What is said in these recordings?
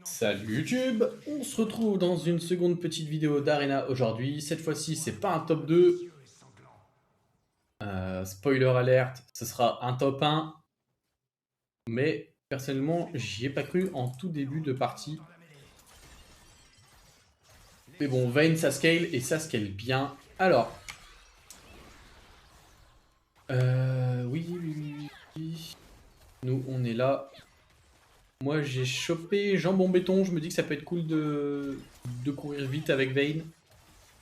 Salut YouTube, on se retrouve dans une seconde petite vidéo d'Arena aujourd'hui. Cette fois-ci, c'est pas un top 2. Spoiler alert, ce sera un top 1. Mais personnellement, j'y ai pas cru en tout début de partie. Mais bon, Vayne ça scale et ça scale bien. Alors, oui. Nous, on est là. Moi, j'ai chopé jambon béton. Je me dis que ça peut être cool de courir vite avec Vayne.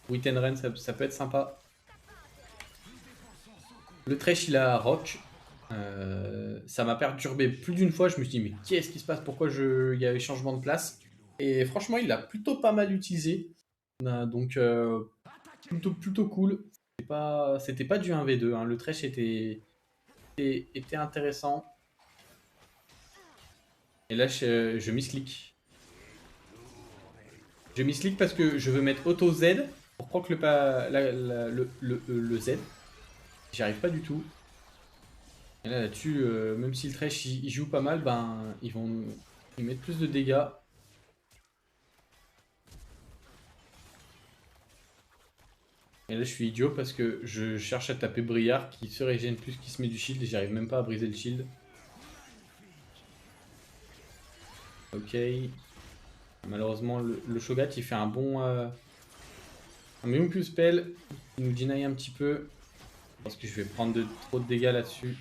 Hit and run, ça peut être sympa. Le Thresh, il a Rock. Ça m'a perturbé plus d'une fois. Je me suis dit, mais qu'est-ce qui se passe? Pourquoi il y avait changement de place? Et franchement, il l'a plutôt pas mal utilisé. Donc, plutôt cool. C'était pas du 1v2. Hein. Le Thresh était intéressant. Et là, je misclick. Je misclick parce que je veux mettre auto Z pour proc le Z. J'y arrive pas du tout. Et là, là-dessus, même si le Thresh il joue pas mal, ben ils vont lui mettre plus de dégâts. Et là, je suis idiot parce que je cherche à taper Briard qui se régène plus, qui se met du shield et j'arrive même pas à briser le shield. Ok. Malheureusement, le Shogat il fait un bon plus spell. Il nous deny un petit peu. Parce que je vais prendre trop de dégâts là-dessus.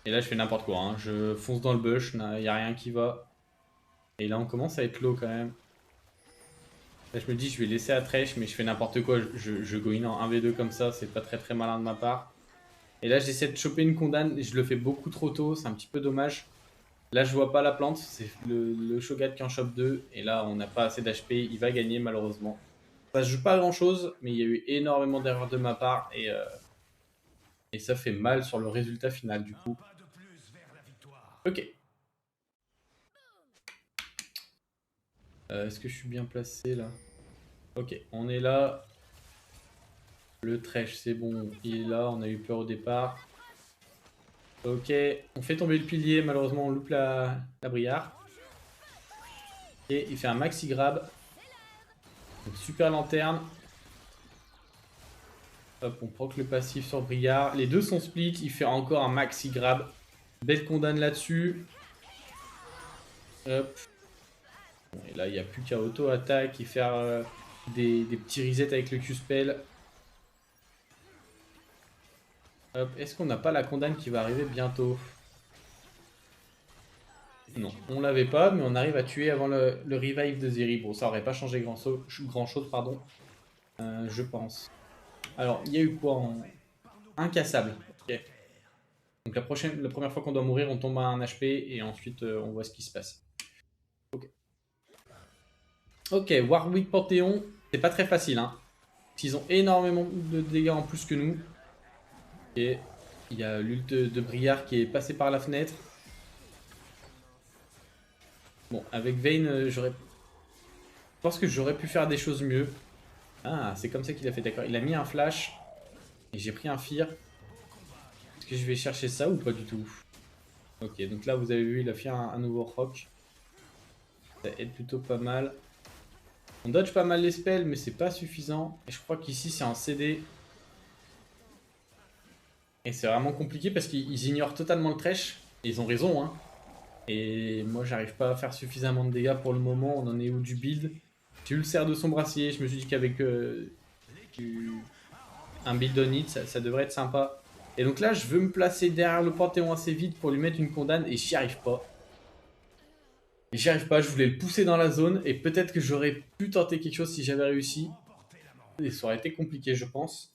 Et là, je fais n'importe quoi. Hein. Je fonce dans le bush, il n'y a rien qui va. Et là, on commence à être low quand même. Là, je me dis, je vais laisser à Thresh, mais je fais n'importe quoi. Je go in en 1v2 comme ça, c'est pas très malin de ma part. Et là, j'essaie de choper une condamne et je le fais beaucoup trop tôt, c'est un petit peu dommage. Là, je vois pas la plante, c'est le Shogat qui en chope 2. Et là, on n'a pas assez d'HP, il va gagner malheureusement. Ça se joue pas grand chose, mais il y a eu énormément d'erreurs de ma part et ça fait mal sur le résultat final du coup. Ok. Est-ce que je suis bien placé là? Ok, on est là. Le Thresh, c'est bon, il est là, on a eu peur au départ. Ok, on fait tomber le pilier, malheureusement on loupe la Briard. Et il fait un maxi grab. Donc, super lanterne. Hop, on proc le passif sur Briard. Les deux sont split, il fait encore un maxi grab. Belle condamne là-dessus. Hop. Bon, et là, il n'y a plus qu'à auto-attaque et faire des petits resets avec le Q-spell. Hop, est-ce qu'on n'a pas la condamne qui va arriver bientôt? Non, on l'avait pas, mais on arrive à tuer avant le revive de Zeri. Bon, ça aurait pas changé grand chose, pardon. Je pense. Alors, il y a eu quoi en... Incassable. Ok. Donc la première fois qu'on doit mourir, on tombe à un HP et ensuite on voit ce qui se passe. Ok. Ok, Warwick Panthéon, c'est pas très facile. Hein. Ils ont énormément de dégâts en plus que nous. Et il y a l'ult de Briard qui est passé par la fenêtre. Bon, avec Vayne, je pense que j'aurais pu faire des choses mieux. Ah, c'est comme ça qu'il a fait, d'accord. Il a mis un flash et j'ai pris un fear. Est-ce que je vais chercher ça ou pas du tout? Ok, donc là vous avez vu, il a fait un nouveau rock. Ça aide plutôt pas mal. On dodge pas mal les spells, mais c'est pas suffisant. Et je crois qu'ici c'est un CD. Et c'est vraiment compliqué parce qu'ils ignorent totalement le Thresh. Et ils ont raison, hein. Et moi j'arrive pas à faire suffisamment de dégâts pour le moment. On en est où du build? J'ai eu le cerf de son brassier. Je me suis dit qu'avec un build on hit, ça devrait être sympa. Et donc là, je veux me placer derrière le Panthéon assez vite pour lui mettre une condamne et j'y arrive pas. Et j'y arrive pas, je voulais le pousser dans la zone et peut-être que j'aurais pu tenter quelque chose si j'avais réussi. Et ça aurait été compliqué, je pense.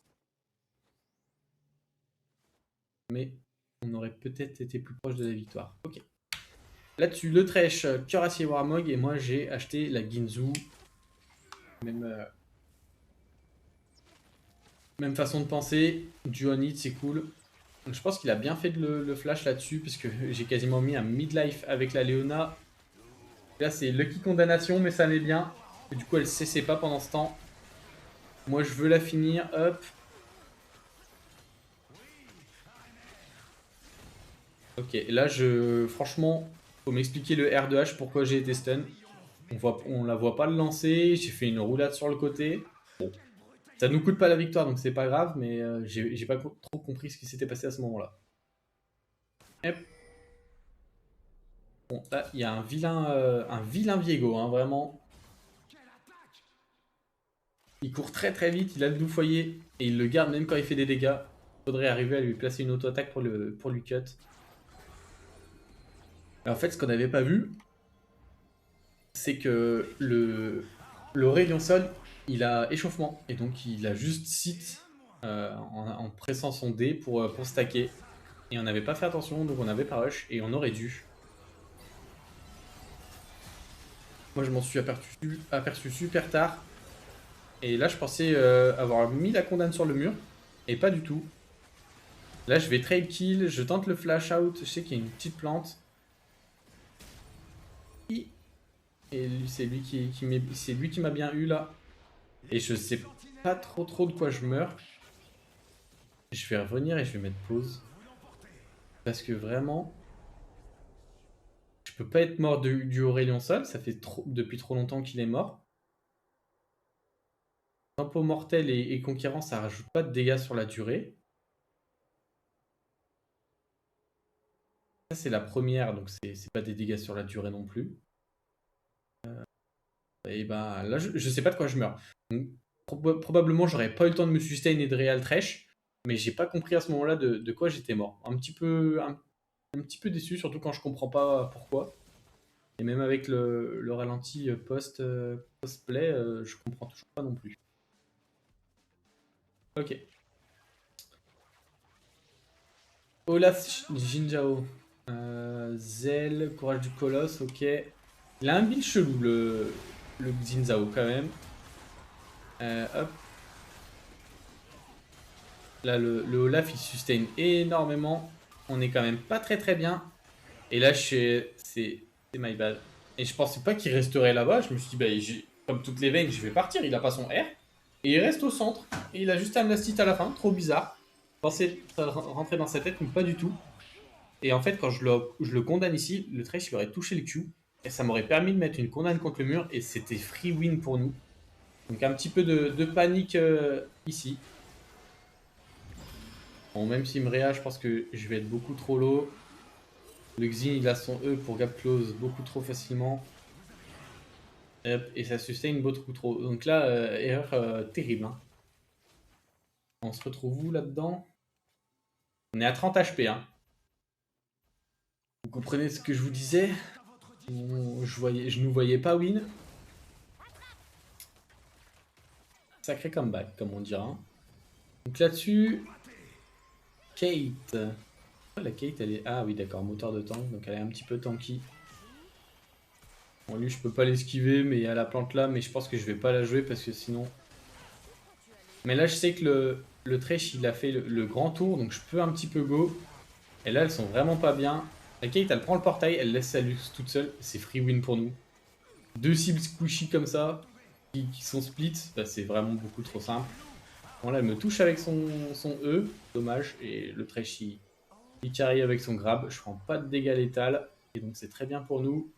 Mais on aurait peut-être été plus proche de la victoire. Ok. Là-dessus, le Thresh, Cuirassier Warmog et moi j'ai acheté la Ginzu. Même façon de penser. Du on hit, c'est cool. Donc je pense qu'il a bien fait de le flash là-dessus, parce que j'ai quasiment mis un midlife avec la Léona. Là, c'est Lucky Condamnation, mais ça m'est bien. Et du coup, elle cessait pas pendant ce temps. Moi, je veux la finir. Hop. Ok, là, franchement, Faut m'expliquer le R2H, pourquoi j'ai été stun. On la voit pas le lancer, j'ai fait une roulade sur le côté. Bon, ça nous coûte pas la victoire, donc c'est pas grave, mais j'ai pas trop compris ce qui s'était passé à ce moment-là. Hop. Bon, là, il y a un vilain Viego, hein, vraiment. Il court très très vite, il a le doux foyer, et il le garde même quand il fait des dégâts. Faudrait arriver à lui placer une auto-attaque pour lui cut. En fait, ce qu'on n'avait pas vu, c'est que le rayon sol, il a échauffement. Et donc, il a juste sit en pressant son dé pour stacker. Et on n'avait pas fait attention, donc on avait pas rush. Et on aurait dû. Moi, je m'en suis aperçu super tard. Et là, je pensais avoir mis la condamne sur le mur. Et pas du tout. Là, je vais trade kill. Je tente le flash out. Je sais qu'il y a une petite plante. Et c'est lui qui m'a bien eu là. Et je sais pas trop de quoi je meurs. Je vais revenir et je vais mettre pause. Parce que vraiment, je peux pas être mort du Aurélien Sol. Ça fait depuis trop longtemps qu'il est mort. Tempo mortel et conquérant, ça rajoute pas de dégâts sur la durée. Ça, c'est la première, donc c'est pas des dégâts sur la durée non plus. Et bah là, je sais pas de quoi je meurs. Donc, probablement, j'aurais pas eu le temps de me sustain et de real trash. Mais j'ai pas compris à ce moment-là de quoi j'étais mort. Un petit peu déçu, surtout quand je comprends pas pourquoi. Et même avec le ralenti post-play, je comprends toujours pas non plus. Ok. Olaf Jinjao. Zell, courage du colosse, ok. Il a un build chelou, le Xinzao, quand même. Hop. Là, le Olaf, il sustain énormément. On est quand même pas très bien. Et là, c'est my bad. Et je pensais pas qu'il resterait là-bas. Je me suis dit, bah, comme toutes les veines, je vais partir. Il a pas son R. Et il reste au centre. Et il a juste un Blastit à la fin. Trop bizarre. Je pensais que ça rentrait dans sa tête, mais pas du tout. Et en fait, quand je le condamne ici, le Thresh, il aurait touché le Q. Et ça m'aurait permis de mettre une condamne contre le mur. Et c'était free win pour nous. Donc un petit peu de panique ici. Bon, même s'il me réa, je pense que je vais être beaucoup trop low. Le Xin, il a son E pour gap close beaucoup trop facilement. Et ça sustain beaucoup trop. Donc là, erreur terrible. Hein. On se retrouve où là-dedans? On est à 30 HP. Hein. Vous comprenez ce que je vous disais? Je nous voyais pas win. Sacré comeback, comme on dira. Donc là-dessus, Kate. La Kate, elle est... Ah oui, d'accord, moteur de tank. Donc elle est un petit peu tanky. Bon, lui, je peux pas l'esquiver, mais il y a la plante là. Mais je pense que je vais pas la jouer parce que sinon... Mais là, je sais que le Thresh, il a fait le grand tour. Donc je peux un petit peu go. Et là, elles sont vraiment pas bien. La Kate, elle prend le portail. Elle laisse sa luxe toute seule. C'est free win pour nous. Deux cibles squishy comme ça. Qui sont split. Bah, c'est vraiment beaucoup trop simple. Bon, là, elle me touche avec son E. Dommage. Et le Thresh, il carry avec son grab. Je prends pas de dégâts létals. Et donc, c'est très bien pour nous.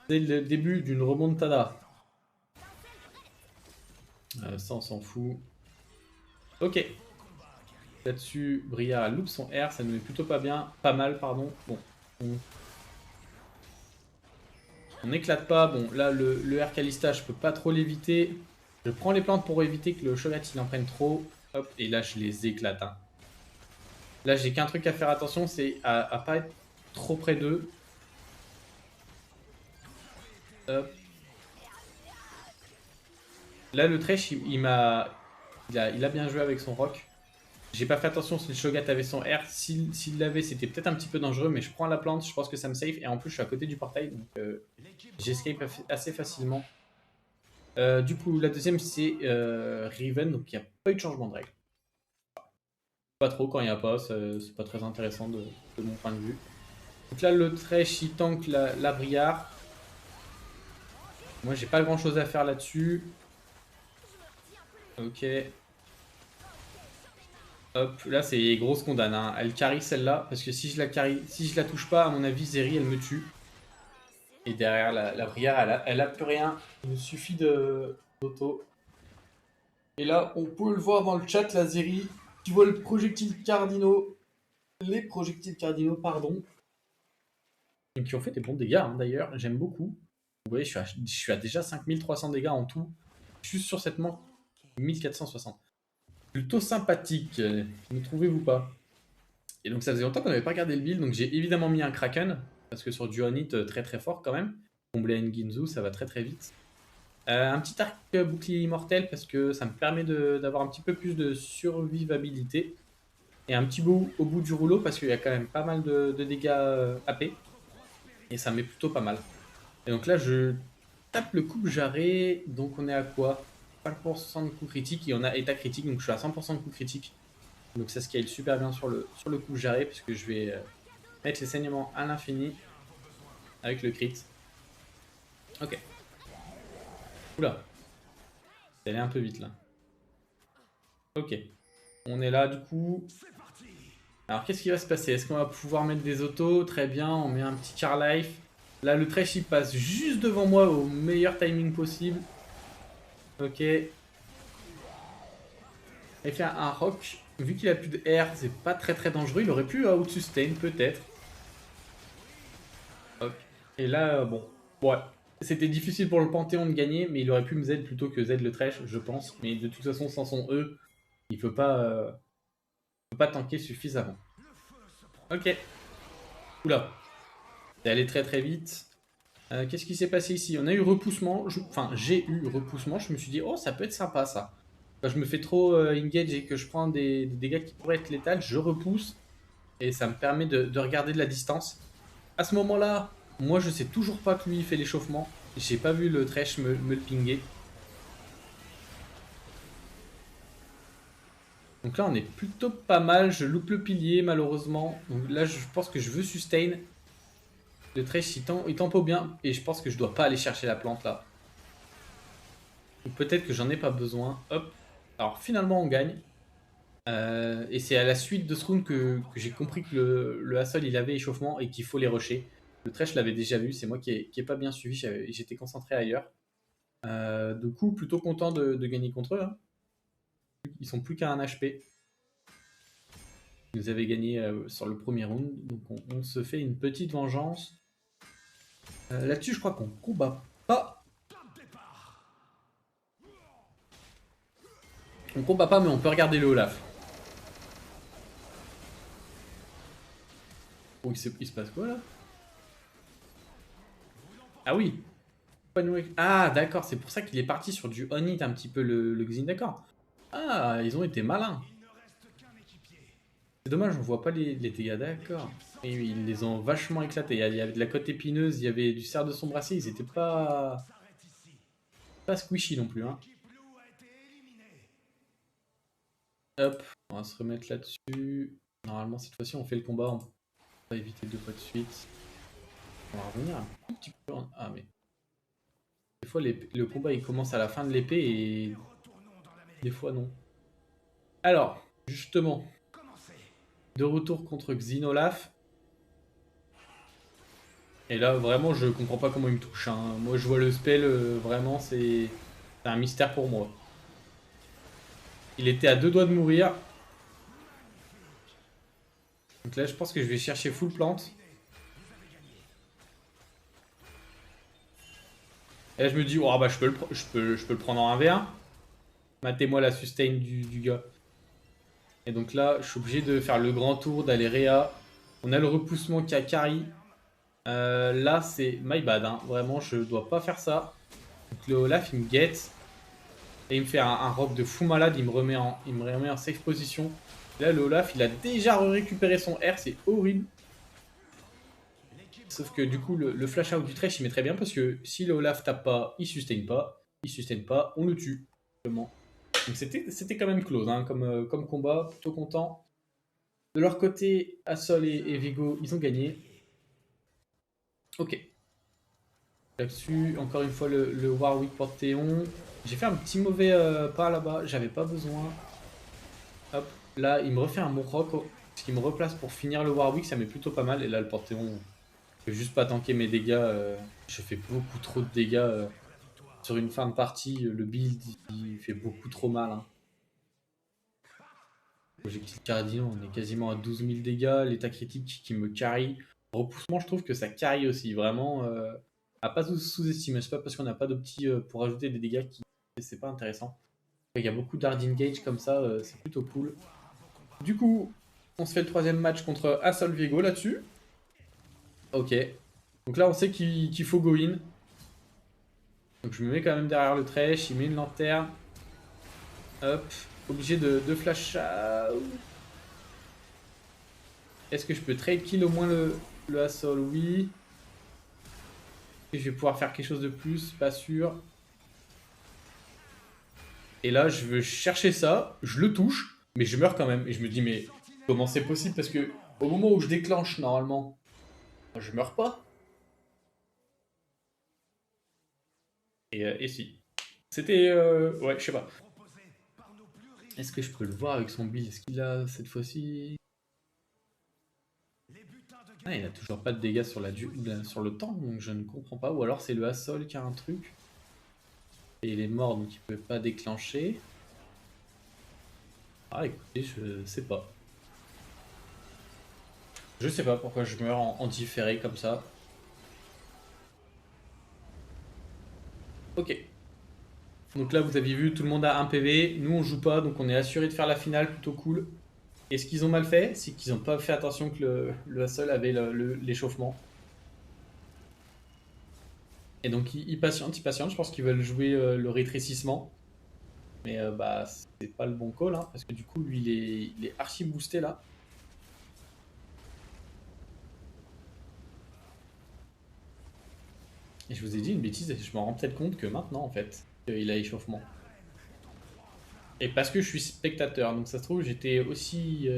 C'est le début d'une remontada. Ça, on s'en fout. Ok. Là-dessus, Bria loupe son R. Ça nous met plutôt pas bien. Pas mal, pardon. Bon. On n'éclate pas. Bon, là, le R Kalista, je peux pas trop l'éviter. Je prends les plantes pour éviter que le Shogat il en prenne trop. Hop, et là, je les éclate. Hein. Là, j'ai qu'un truc à faire attention, c'est à pas être trop près d'eux. Hop. Là, le Thresh, il a bien joué avec son rock. J'ai pas fait attention si le Shogat avait son R. S'il l'avait, c'était peut-être un petit peu dangereux, mais je prends la plante, je pense que ça me save. Et en plus, je suis à côté du portail, donc j'escape assez facilement. Du coup, la deuxième, c'est Riven, donc il n'y a pas eu de changement de règle. Pas trop quand il n'y a pas, c'est pas très intéressant de mon point de vue. Donc là, le Thresh, il tank la Briard. Moi, j'ai pas grand chose à faire là-dessus. Ok. Hop, là c'est grosse condamne, hein. Elle carry celle-là, parce que si je la touche pas, à mon avis, Zeri elle me tue. Et derrière la Brière, elle a plus rien. Il me suffit d'auto. Et là, on peut le voir dans le chat, la Zeri. Tu vois le projectile cardinaux. Les projectiles cardinaux, pardon. Qui ont fait des bons dégâts, hein, d'ailleurs. J'aime beaucoup. Vous voyez, je suis à déjà 5300 dégâts en tout. Juste sur cette manche, 1460. Plutôt sympathique, ne trouvez-vous pas? Et donc ça faisait longtemps qu'on n'avait pas regardé le build, donc j'ai évidemment mis un Kraken, parce que sur du Onit, très très fort quand même. Combler un Ginzu, ça va très très vite. Un petit arc bouclier immortel, parce que ça me permet d'avoir un petit peu plus de survivabilité. Et un petit bout au bout du rouleau, parce qu'il y a quand même pas mal de dégâts AP. Et ça met plutôt pas mal. Et donc là, je tape le coupe-jarret, donc on est à quoi? 5% de coup critique, et on a état critique, donc je suis à 100% de coup critique. Donc ça scale super bien sur le coup jarret, puisque je vais mettre les saignements à l'infini avec le crit. Ok. Oula. C'est allé un peu vite là. Ok. On est là du coup. Alors qu'est-ce qui va se passer? Est-ce qu'on va pouvoir mettre des autos? Très bien, on met un petit car life. Là le Thresh il passe juste devant moi au meilleur timing possible. Ok. Il fait un rock. Vu qu'il a plus de R, c'est pas très très dangereux. Il aurait pu out-sustain peut-être. Ok. Et là, bon. Ouais. C'était difficile pour le Panthéon de gagner, mais il aurait pu me Z plutôt que Z le Thresh, je pense. Mais de toute façon, sans son E, il peut pas tanker suffisamment. Ok. Oula. C'est allé très très vite. Qu'est-ce qui s'est passé ici? On a eu repoussement. Enfin, j'ai eu repoussement. Je me suis dit, oh, ça peut être sympa ça. Quand je me fais trop engage et que je prends des dégâts qui pourraient être létals, je repousse. Et ça me permet de regarder de la distance. À ce moment-là, moi je sais toujours pas que lui il fait l'échauffement. J'ai pas vu le Thresh me le pinguer. Donc là on est plutôt pas mal. Je loupe le pilier malheureusement. Donc là je pense que je veux sustain. Le Thresh il tempo bien. Et je pense que je dois pas aller chercher la plante là. Ou peut-être que j'en ai pas besoin. Hop. Alors finalement on gagne. Et c'est à la suite de ce round que j'ai compris que le Hassel il avait échauffement et qu'il faut les rusher. Le Thresh l'avais déjà vu, c'est moi qui ai pas bien suivi, j'étais concentré ailleurs. Du coup, plutôt content de gagner contre eux. Hein. Ils sont plus qu'à un HP. Ils nous avaient gagné sur le premier round, donc on se fait une petite vengeance. Là-dessus, je crois qu'on combat pas. On combat pas, mais on peut regarder le Olaf. Oh, il se passe quoi là? Ah oui. Ah d'accord, c'est pour ça qu'il est parti sur du on-hit un petit peu le Xin, d'accord. Ah, ils ont été malins. C'est dommage, on voit pas les dégâts, d'accord. Et oui, ils les ont vachement éclatés. Il y avait de la côte épineuse, il y avait du cerf de son brassier, ils étaient pas squishy non plus. Hein. Hop, on va se remettre là-dessus. Normalement, cette fois-ci, on fait le combat. On va éviter 2 fois de suite. On va revenir un tout petit peu. Ah, mais. Des fois, le combat il commence à la fin de l'épée et. Des fois, non. Alors, justement, de retour contre Xenolaf. Et là, vraiment, je comprends pas comment il me touche. Hein. Moi, je vois le spell, vraiment, c'est un mystère pour moi. Il était à 2 doigts de mourir. Donc là, je pense que je vais chercher full plante. Et là, je me dis, oh bah, je peux le prendre en 1v1. Matez-moi la sustain du gars. Et donc là, je suis obligé de faire le grand tour, d'aller Réa. On a le repoussement qui a carry. Là, c'est my bad. Hein. Vraiment, je dois pas faire ça. Donc le Olaf, il me guette. Et il me fait un rock de fou malade. Il me remet en safe position. Là, le Olaf, il a déjà récupéré son R. C'est horrible. Sauf que du coup, le flash out du Thresh, il met très bien. Parce que si le Olaf tape pas, il sustain pas. Il sustain pas, on le tue. Simplement. Donc c'était quand même close hein, comme combat. Plutôt content. De leur côté, Assol et Vigo, ils ont gagné. Ok. Là-dessus, encore une fois, le Warwick Panthéon. J'ai fait un petit mauvais pas là-bas, j'avais pas besoin. Hop. Là, il me refait un Moonrock, ce qui me replace pour finir le Warwick, ça met plutôt pas mal. Et là, le Panthéon, je vais juste pas tanker mes dégâts. Je fais beaucoup trop de dégâts sur une fin de partie. Le build, il fait beaucoup trop mal. Hein. Projectile Cardinal, on est quasiment à 12 000 dégâts. L'état critique qui me carry. Repoussement, je trouve que ça carry aussi. Vraiment, à pas sous-estimer. C'est pas parce qu'on n'a pas d'opti pour ajouter des dégâts qui c'est pas intéressant. Il y a beaucoup d'hard engage comme ça, c'est plutôt cool. Du coup, on se fait le troisième match contre Assault Viego là-dessus. Ok. Donc là, on sait qu'il faut go in. Donc je me mets quand même derrière le trèche, il met une lanterne. Hop. Obligé de flash out. Est-ce que je peux trade kill au moins le Assault? Oui. Et je vais pouvoir faire quelque chose de plus, pas sûr. Et là, je veux chercher ça, je le touche, mais je meurs quand même. Et je me dis, mais comment c'est possible? Parce que au moment où je déclenche, normalement, je meurs pas. Et si. C'était... ouais, je sais pas. Est-ce que je peux le voir avec son build? Est-ce qu'il a cette fois-ci... Ah, il a toujours pas de dégâts sur, sur le temps, donc je ne comprends pas. Ou alors c'est le Hassol qui a un truc. Et il est mort, donc il peut pas déclencher. Ah, écoutez, je sais pas. Je sais pas pourquoi je meurs en différé comme ça. Ok. Donc là, vous aviez vu, tout le monde a 1 PV. Nous, on joue pas, donc on est assuré de faire la finale, plutôt cool. Et ce qu'ils ont mal fait, c'est qu'ils n'ont pas fait attention que le Hassol avait l'échauffement. Et donc ils patientent, je pense qu'ils veulent jouer le rétrécissement. Mais bah c'est pas le bon call, hein, parce que du coup lui il est archi boosté là. Et je vous ai dit une bêtise, et je m'en rends peut-être compte que maintenant en fait, il a échauffement. Et parce que je suis spectateur, donc ça se trouve j'étais aussi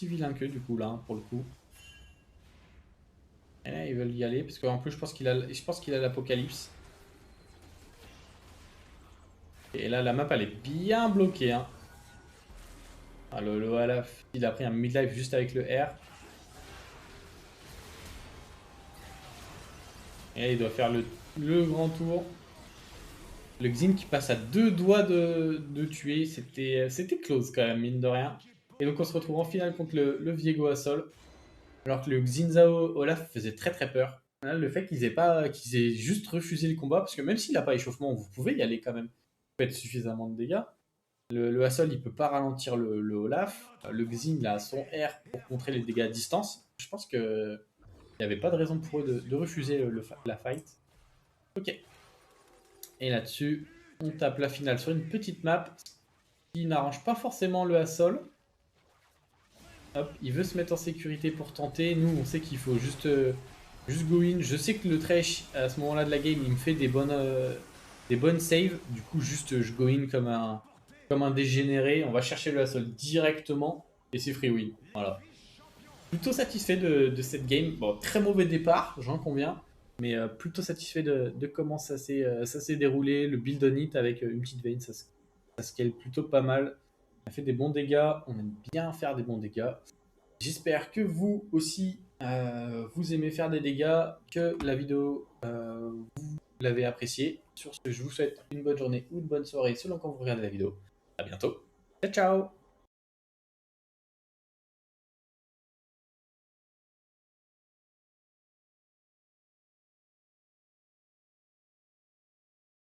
vilain que du coup là, pour le coup. Et là ils veulent y aller, parce qu'en plus je pense qu'il a l'apocalypse. Et là la map elle est bien bloquée. Hein. Ah, le Olaf, il a pris un midlife juste avec le R. Et là, il doit faire le grand tour. Le Xin qui passe à 2 doigts de tuer. C'était close quand même, mine de rien. Et donc on se retrouve en finale contre le Viego Assol. Alors que le Xinzao Olaf faisait très très peur. Là, le fait qu'ils aient juste refusé le combat, parce que même s'il n'a pas échauffement, vous pouvez y aller quand même. Vous faites suffisamment de dégâts. Le Hassol, il peut pas ralentir le Olaf. Le Xin, il a son R pour contrer les dégâts à distance. Je pense que il n'y avait pas de raison pour eux de refuser la fight. Ok. Et là-dessus, on tape la finale sur une petite map qui n'arrange pas forcément le Hassol. Hop, il veut se mettre en sécurité pour tenter. Nous, on sait qu'il faut juste go in. Je sais que le Thresh, à ce moment-là de la game, il me fait des bonnes saves. Du coup, juste je go in comme un dégénéré. On va chercher le Hassol directement et c'est free win. Voilà. Plutôt satisfait de cette game. Bon, très mauvais départ, j'en conviens. Mais plutôt satisfait de comment ça s'est déroulé. Le build on it avec une petite veine, ça scale plutôt pas mal. On a fait des bons dégâts. On aime bien faire des bons dégâts. J'espère que vous aussi, vous aimez faire des dégâts, que la vidéo, vous l'avez appréciée. Sur ce, je vous souhaite une bonne journée ou une bonne soirée selon quand vous regardez la vidéo. À bientôt. Ciao, ciao!